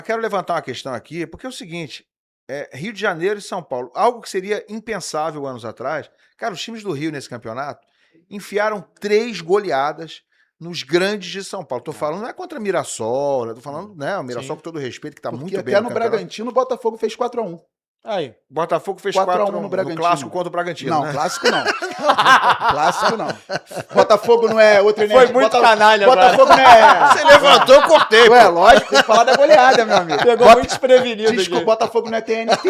quero levantar uma questão aqui, porque é o seguinte, Rio de Janeiro e São Paulo, algo que seria impensável anos atrás. Cara, os times do Rio nesse campeonato enfiaram 3 goleadas nos grandes de São Paulo. Tô falando, não é contra Mirassol, né? Tô falando, né, o Mirassol, Sim. com todo respeito, que tá Porque muito bem até no no campeonato. Bragantino o Botafogo fez 4x1. Aí. Botafogo fez 4x1 4 no no Bragantino. clássico contra o Bragantino, Não, né? clássico não. Clássico não. Botafogo não é outro Foi muito canalha Botafogo não é... Você levantou, eu cortei. Ué, lógico, tem que falar da goleada, meu amigo. Pegou muito desprevenido. Diz que o aqui. Botafogo não é TNT.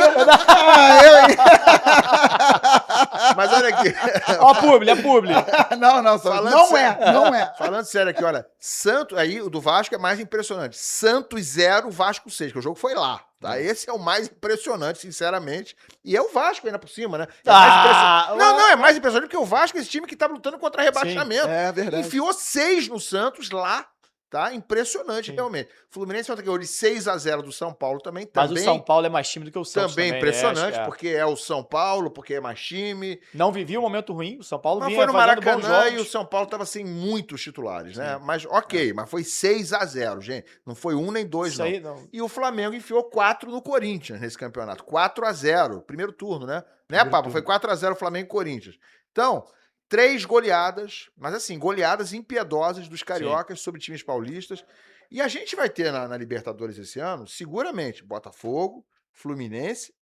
Ah, Mas olha aqui. Ó, publi. Não, não Falando sério. não é. Falando sério aqui, olha, Santos, aí o do Vasco é mais impressionante. Santos 0, Vasco 6, que o jogo foi lá, tá? Esse é o mais impressionante, sinceramente. E é o Vasco ainda por cima, né? É mais impressionante. Não, é mais impressionante porque o Vasco é esse time que tá lutando contra rebaixamento. É verdade. Enfiou 6 no Santos lá, tá? Impressionante, realmente. Fluminense ontem ganhou de 6-0 do São Paulo também. Mas o São Paulo é mais time do que o Santos Também também, impressionante, né? Acho que porque é o São Paulo, porque é mais time. Não vivia um momento ruim, o São Paulo Mas vinha foi no fazendo bons Maracanã e o jogos. São Paulo estava sem muitos titulares, né? Mas ok, mas foi 6-0, gente. Não foi 1 nem 2, Isso não. aí, não. E o Flamengo enfiou 4 no Corinthians nesse campeonato. 4-0, primeiro turno, né? Né, Papa? Foi 4-0 Flamengo e Corinthians. Então, 3 goleadas, mas assim, goleadas impiedosas dos cariocas sobre times paulistas. E a gente vai ter na Libertadores esse ano, seguramente, Botafogo, Fluminense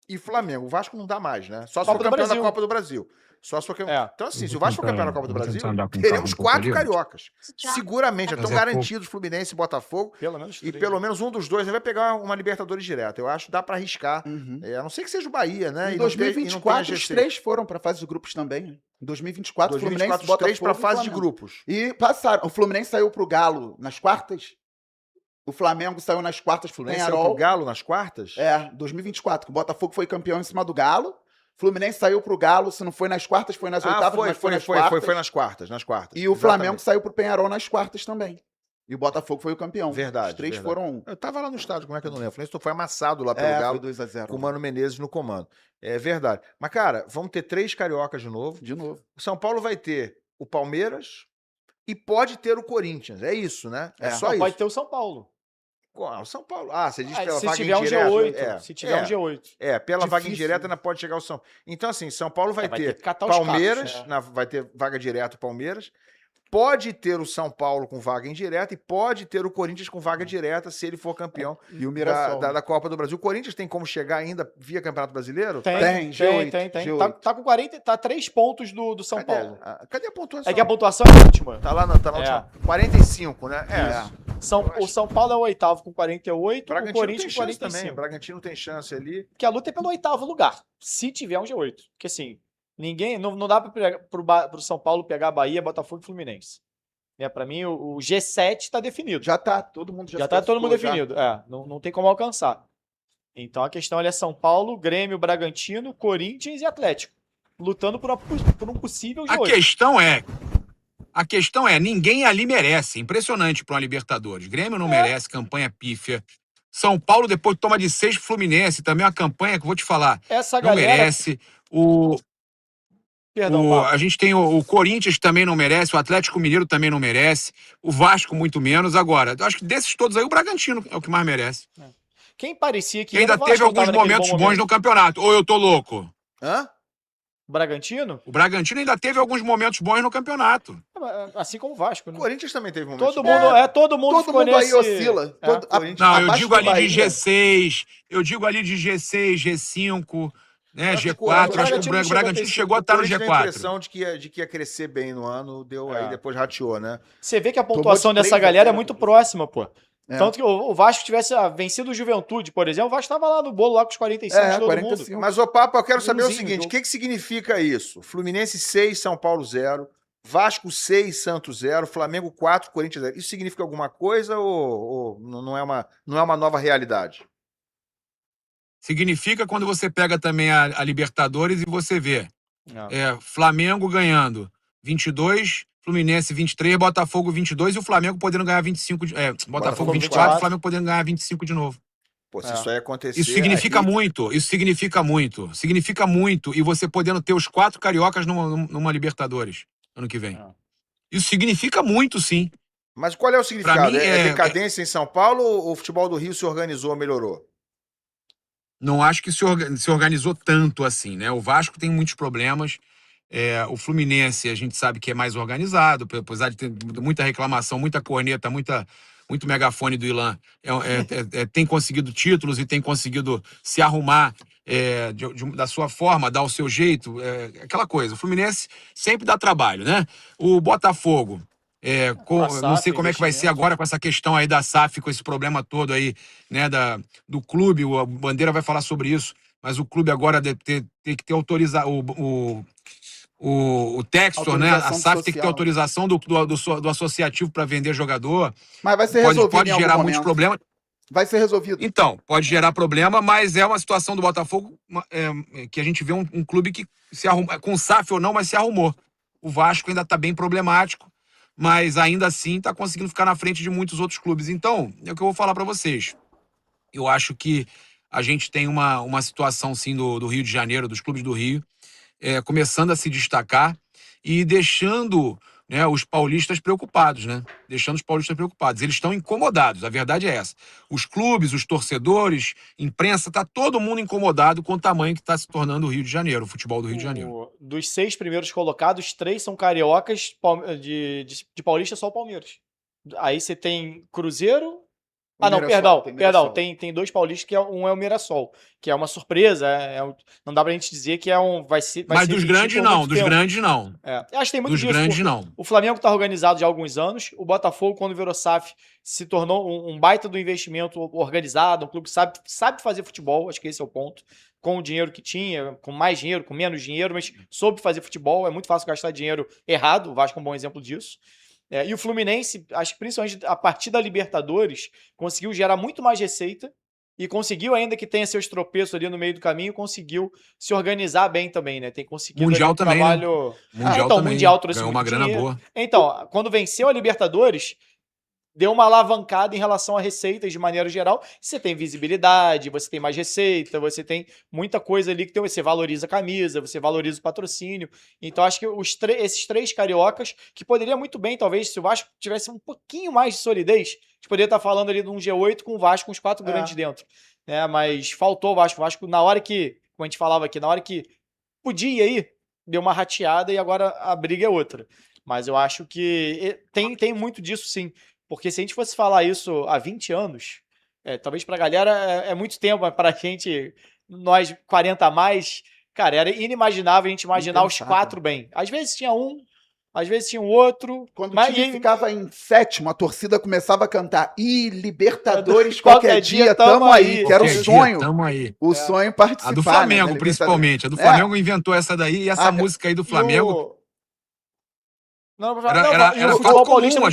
e Flamengo. O Vasco não dá mais, né? Só se for Copa do campeão da Brasil. Copa do Brasil. Só se for campeão. É. Então, assim, se o Vasco for campeão da Copa do Vou Brasil, tentar andar com calma teremos um pouco 4 ali, cariocas. Seguramente. Já Mas estão é garantidos Fluminense e Botafogo. Pelo menos E 3. pelo menos um dos dois vai pegar uma Libertadores direta. Eu acho que dá pra arriscar. Uhum. A não ser que seja o Bahia, né? Em E não tenha- e não tenha 2024, os G6. 3 foram pra fase de grupos também. Né? Em 2024, 2024, Fluminense, os 3 pra Botafogo e fase de Flamengo. grupos. E passaram. O Fluminense saiu pro Galo nas quartas. O Flamengo saiu nas quartas pro Fluminense saiu Penharol. pro Galo nas quartas? 2024. Que o Botafogo foi campeão em cima do Galo. Fluminense saiu pro Galo, se não foi nas quartas, foi nas oitavas, mas foi nas quartas. Foi nas quartas. E o Flamengo saiu pro Penharol nas quartas também. E o Botafogo foi o campeão. Verdade, Os 3 verdade. foram... Eu tava lá no estádio, como é que eu não lembro? O Fluminense foi amassado lá pelo Galo, foi 2-0. com o Mano Menezes no comando. É verdade. Mas, cara, vamos ter 3 cariocas de novo. De novo. O São Paulo vai ter o Palmeiras e pode ter o Corinthians. É isso, né? É só Não, isso. pode ter o São Paulo. O São Paulo. Ah, você diz Ah, pela se vaga tiver um indireta. G8. Se tiver um G8. Pela vaga Difícil, indireta né? ainda pode chegar o São. Então, assim, São Paulo vai Vai ter ter que catar os Palmeiras, cacos, né? vai ter vaga direta Palmeiras. Pode ter o São Paulo com vaga indireta e pode ter o Corinthians com vaga direta se ele for campeão E o Mirassol. da Copa do Brasil. O Corinthians tem como chegar ainda via Campeonato Brasileiro? Tem, G8, Tem. G8. Tá com 40, tá 3 pontos do São Paulo. Cadê a pontuação? É que a pontuação é a última. Tá lá na última. 45, né? O São Paulo é o oitavo com 48, o Bragantino Corinthians tem com chance 45. também. Bragantino tem chance ali. Porque a luta é pelo oitavo lugar, se tiver um G8. Porque assim, não dá pro São Paulo pegar a Bahia, Botafogo e Fluminense. Pra mim, o G7 tá definido. Já tá, todo mundo Já tá todo mundo definido. Não tem como alcançar. Então a questão ali é São Paulo, Grêmio, Bragantino, Corinthians e Atlético. Lutando por um possível G8. A questão é, ninguém ali merece. Impressionante para uma Libertadores. Grêmio não merece, campanha pífia. São Paulo depois toma de 6 pro Fluminense, também uma campanha que eu vou te falar, Essa não galera... merece. Perdão, A gente tem o Corinthians também não merece, o Atlético Mineiro também não merece, o Vasco muito menos. Agora, eu acho que desses todos aí, o Bragantino é o que mais merece. Quem parecia que E ainda era o Vasco teve alguns tava naquele momentos bom bons momento. no campeonato. Ou eu tô louco? Hã? O Bragantino? O Bragantino ainda teve alguns momentos bons no campeonato. Assim como o Vasco, né? O Corinthians também teve momentos. Todo mundo, todo mundo ficou mundo aí nesse... oscila. Não, eu Abaixo digo do ali Bahia. de G6, eu digo ali de G6, G5, né, Acho que G4. Acho que o Bragantino Bragantino chegou a estar no Corinthians deu a G4. impressão de que ia crescer bem no ano, aí depois rateou, né? Você vê que a pontuação de dessa 3 galera é a 0. muito próxima, pô. É. Tanto que o Vasco tivesse vencido o Juventude, por exemplo, o Vasco tava lá no bolo, lá com os 45 de todo 45. mundo. Mas, ô Papa, eu quero saber o Igualzinho, seguinte: o jogo. que significa isso? Fluminense 6, São Paulo 0, Vasco 6, Santos 0, Flamengo 4, Corinthians 0. Isso significa alguma coisa ou não é uma nova realidade? Significa quando você pega também a Libertadores e você vê Não. Flamengo ganhando 22, Fluminense 23, Botafogo 22 e o Flamengo podendo ganhar 25. Botafogo 24, o Flamengo podendo ganhar 25 de novo. Pô, se isso aí acontecer. Isso significa aí- muito, isso significa muito. Significa muito. E você podendo ter os 4 cariocas numa Libertadores ano que vem. É. Isso significa muito, sim. Mas qual é o significado? mim, É decadência em São Paulo ou o futebol do Rio se organizou, melhorou? Não acho que se organizou tanto assim, né? O Vasco tem muitos problemas. O Fluminense, a gente sabe que é mais organizado, apesar de ter muita reclamação, muita corneta, muito megafone do Ilan. Tem conseguido títulos e tem conseguido se arrumar da sua forma, dar o seu jeito, aquela coisa. O Fluminense sempre dá trabalho, né? O Botafogo. Não sei como é que vai ser agora com essa questão aí da SAF, com esse problema todo aí, né, do clube. O Bandeira vai falar sobre isso, mas o clube agora tem que ter autorizado. O Textor, né? A SAF tem que ter autorização do associativo para vender jogador. Mas vai ser resolvido. Pode gerar muitos problemas. Vai ser resolvido. Então, pode gerar problema, mas é uma situação do Botafogo que a gente vê um clube que se arruma, com SAF ou não, mas se arrumou. O Vasco ainda está bem problemático, mas ainda assim está conseguindo ficar na frente de muitos outros clubes. Então, é o que eu vou falar para vocês. Eu acho que a gente tem uma situação, sim, do Rio de Janeiro, dos clubes do Rio, começando a se destacar e deixando, né, os paulistas preocupados, né? Deixando os paulistas preocupados. Eles estão incomodados, a verdade é essa. Os clubes, os torcedores, imprensa, tá todo mundo incomodado com o tamanho que está se tornando o Rio de Janeiro, o futebol do Rio de Janeiro. Dos 6 primeiros colocados, 3 são cariocas, de paulista só o Palmeiras. Aí você tem Cruzeiro... Perdão. Tem 2 paulistas, que um é o Mirassol, que é uma surpresa. Não dá pra gente dizer que Mas dos grandes não, dos grandes não. Acho que tem muito disso. Dos grandes não. O Flamengo tá organizado já há alguns anos. O Botafogo, quando virou SAF, se tornou um baita do investimento organizado, um clube que sabe fazer futebol, acho que esse é o ponto. Com o dinheiro que tinha, com mais dinheiro, com menos dinheiro, mas soube fazer futebol. É muito fácil gastar dinheiro errado, o Vasco é um bom exemplo disso. E o Fluminense, acho que principalmente a partir da Libertadores, conseguiu gerar muito mais receita e conseguiu, ainda que tenha seus tropeços ali no meio do caminho, conseguiu se organizar bem também, né? Tem conseguido Mundial também, trabalho... Né? Mundial também. O Mundial trouxe ganhou muito uma grana dinheiro. boa. Então, quando venceu a Libertadores, deu uma alavancada em relação a receitas de maneira geral. Você tem visibilidade, você tem mais receita, você tem muita coisa ali que você valoriza a camisa, você valoriza o patrocínio. Então, acho que esses 3 cariocas, que poderia muito bem, talvez, se o Vasco tivesse um pouquinho mais de solidez, a gente poderia estar falando ali de um G8 com o Vasco, com os 4 grandes dentro. Mas faltou o Vasco. O Vasco, na hora que, como a gente falava aqui, na hora que podia ir, deu uma rateada e agora a briga é outra. Mas eu acho que tem muito disso, sim. Porque se a gente fosse falar isso há 20 anos, talvez pra galera é muito tempo, mas pra gente, nós 40 a mais, cara, era inimaginável a gente imaginar os 4 bem. Às vezes tinha um, às vezes tinha um outro. Quando o time ficava em 7º, a torcida começava a cantar Libertadores qualquer dia, tamo aí. Que era o sonho. Tamo aí. O sonho participar. A do Flamengo, né, principalmente. A do Flamengo inventou essa daí e essa música aí do Flamengo... Era fato comum a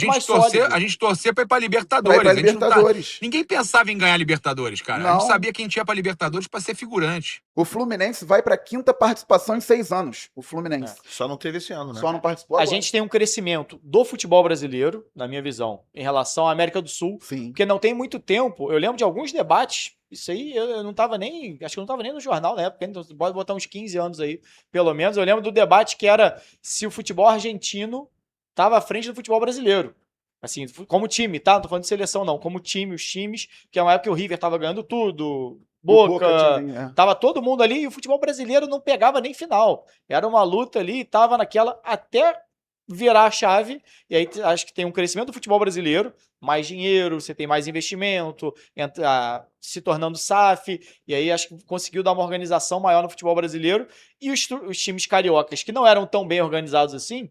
gente torcer pra ir pra Libertadores. Ninguém pensava em ganhar Libertadores, cara. Não. A gente sabia que a gente ia pra Libertadores pra ser figurante. O Fluminense vai pra 5ª participação em 6 anos. O Fluminense. Só não teve esse ano, né? Só não participou agora. A gente tem um crescimento do futebol brasileiro, na minha visão, em relação à América do Sul. Sim. Porque não tem muito tempo. Eu lembro de alguns debates. Isso aí eu não tava nem... Acho que eu não tava nem no jornal na época. Então pode botar uns 15 anos aí, pelo menos. Eu lembro do debate que era se o futebol argentino estava à frente do futebol brasileiro. Assim, como time, tá? Não tô falando de seleção, não. Como time, os times, que é uma época que o River tava ganhando tudo, Boca tava todo mundo ali, e o futebol brasileiro não pegava nem final. Era uma luta ali, tava naquela até virar a chave, e aí acho que tem um crescimento do futebol brasileiro, mais dinheiro, você tem mais investimento, se tornando SAF, e aí acho que conseguiu dar uma organização maior no futebol brasileiro, e os times cariocas, que não eram tão bem organizados assim,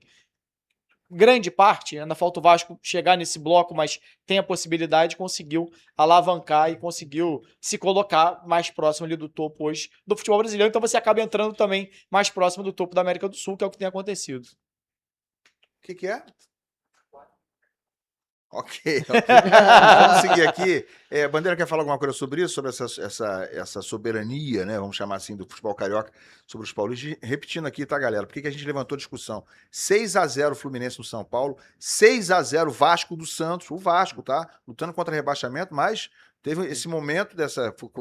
grande parte, ainda falta o Vasco chegar nesse bloco, mas tem a possibilidade, conseguiu alavancar e conseguiu se colocar mais próximo ali do topo hoje do futebol brasileiro, então você acaba entrando também mais próximo do topo da América do Sul, que é o que tem acontecido. O que é? Ok. Vamos seguir aqui. Bandeira quer falar alguma coisa sobre isso? Sobre essa soberania, né? Vamos chamar assim, do futebol carioca, sobre os paulistas. Repetindo aqui, tá, galera? Por que a gente levantou a discussão? 6-0 Fluminense no São Paulo, 6-0 Vasco do Santos. O Vasco, tá? Lutando contra rebaixamento, mas Teve esse momento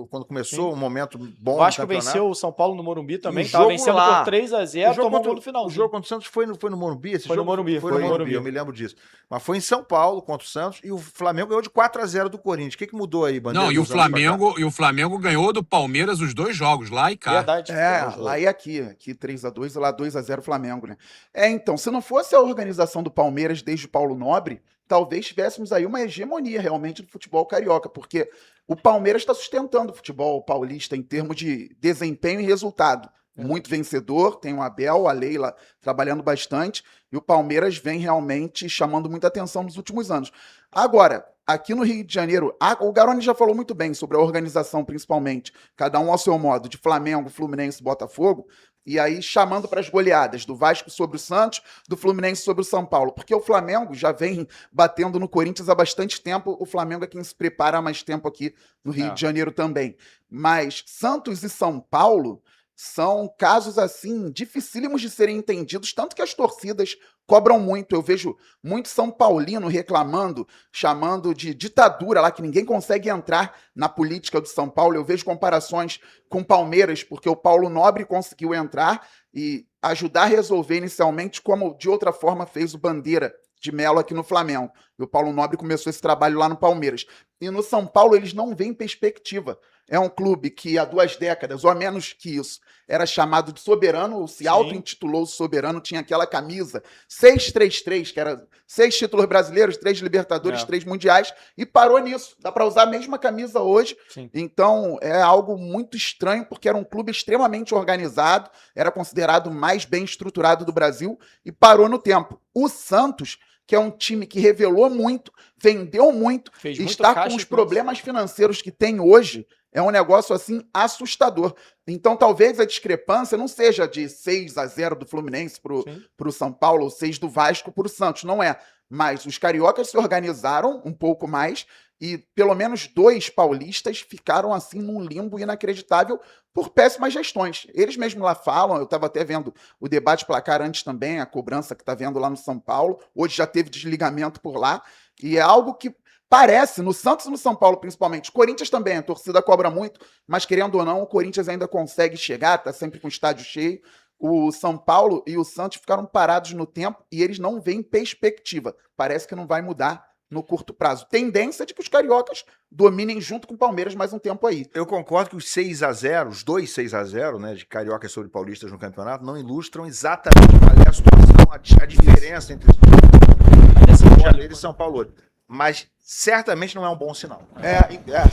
quando começou um momento bom O Vasco no campeonato. venceu o São Paulo no Morumbi também, o tava jogo vencendo lá, por 3-0, tomou um gol no O finalzinho. jogo contra o Santos foi no Morumbi? Esse Foi no jogo Morumbi, Foi foi no no Morumbi, Morumbi. eu me lembro disso. Mas foi em São Paulo contra o Santos e o Flamengo ganhou de 4-0 do Corinthians. O que mudou aí, Bandeira? Não, e o Flamengo ganhou do Palmeiras os 2 jogos, lá e cá. Verdade. Lá e aqui. Aqui 3-2 e lá 2-0 Flamengo, né? Então, se não fosse a organização do Palmeiras desde o Paulo Nobre, talvez tivéssemos aí uma hegemonia realmente do futebol carioca, porque o Palmeiras está sustentando o futebol paulista em termos de desempenho e resultado. Muito vencedor, tem o Abel, a Leila trabalhando bastante, e o Palmeiras vem realmente chamando muita atenção nos últimos anos. Agora, aqui no Rio de Janeiro, o Garoni já falou muito bem sobre a organização, principalmente, cada um ao seu modo, de Flamengo, Fluminense e Botafogo, e aí chamando para as goleadas do Vasco sobre o Santos, do Fluminense sobre o São Paulo, porque o Flamengo já vem batendo no Corinthians há bastante tempo, o Flamengo é quem se prepara há mais tempo aqui no Rio de Janeiro também. Mas Santos e São Paulo são casos, assim, dificílimos de serem entendidos, tanto que as torcidas cobram muito. Eu vejo muito São Paulino reclamando, chamando de ditadura lá, que ninguém consegue entrar na política do São Paulo. Eu vejo comparações com Palmeiras, porque o Paulo Nobre conseguiu entrar e ajudar a resolver inicialmente, como de outra forma fez o Bandeira de Melo aqui no Flamengo. E o Paulo Nobre começou esse trabalho lá no Palmeiras. E no São Paulo eles não veem perspectiva. É um clube que há 2 décadas, ou a menos que isso, era chamado de soberano, se auto-intitulou soberano, tinha aquela camisa 6-3-3, que era 6 títulos brasileiros, 3 Libertadores, 3 Mundiais, e parou nisso. Dá para usar a mesma camisa hoje. Sim. Então é algo muito estranho, porque era um clube extremamente organizado, era considerado o mais bem estruturado do Brasil, e parou no tempo. O Santos, que é um time que revelou muito, vendeu muito, está com os problemas financeiros que tem hoje, é um negócio, assim, assustador. Então, talvez a discrepância não seja de 6-0 do Fluminense pro São Paulo, ou 6 do Vasco pro Santos, não é. Mas os cariocas se organizaram um pouco mais e pelo menos 2 paulistas ficaram, assim, num limbo inacreditável por péssimas gestões. Eles mesmos lá falam, eu estava até vendo o debate placar antes também, a cobrança que está vendo lá no São Paulo, hoje já teve desligamento por lá, e é algo que parece, no Santos e no São Paulo principalmente, o Corinthians também, a torcida cobra muito, mas querendo ou não, o Corinthians ainda consegue chegar, tá sempre com o estádio cheio. O São Paulo e o Santos ficaram parados no tempo e eles não veem perspectiva. Parece que não vai mudar no curto prazo. Tendência de que os cariocas dominem junto com o Palmeiras mais um tempo aí. Eu concordo que os 6-0, os 2 6-0, né, de cariocas sobre paulistas no campeonato, não ilustram exatamente qual é a situação, a diferença entre Rio de Janeiro e São Paulo hoje. Mas certamente não é um bom sinal.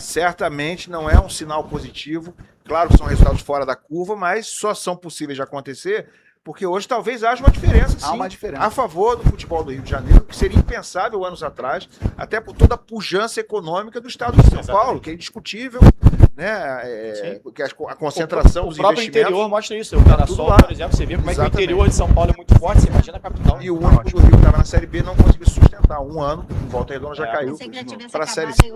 Certamente não é um sinal positivo. Claro que são resultados fora da curva, mas só são possíveis de acontecer porque hoje talvez haja uma diferença, sim, a favor do futebol do Rio de Janeiro, que seria impensável anos atrás, até por toda a pujança econômica do estado de São Paulo, que é indiscutível, né? Que a concentração dos investimentos... O próprio interior mostra isso. O Mirassol, por exemplo, você vê como é que o interior de São Paulo é muito forte, você imagina a capital. E o único do Rio que estava na Série B não conseguiu sustentar. Um ano, em Volta Redonda já caiu para a Série C.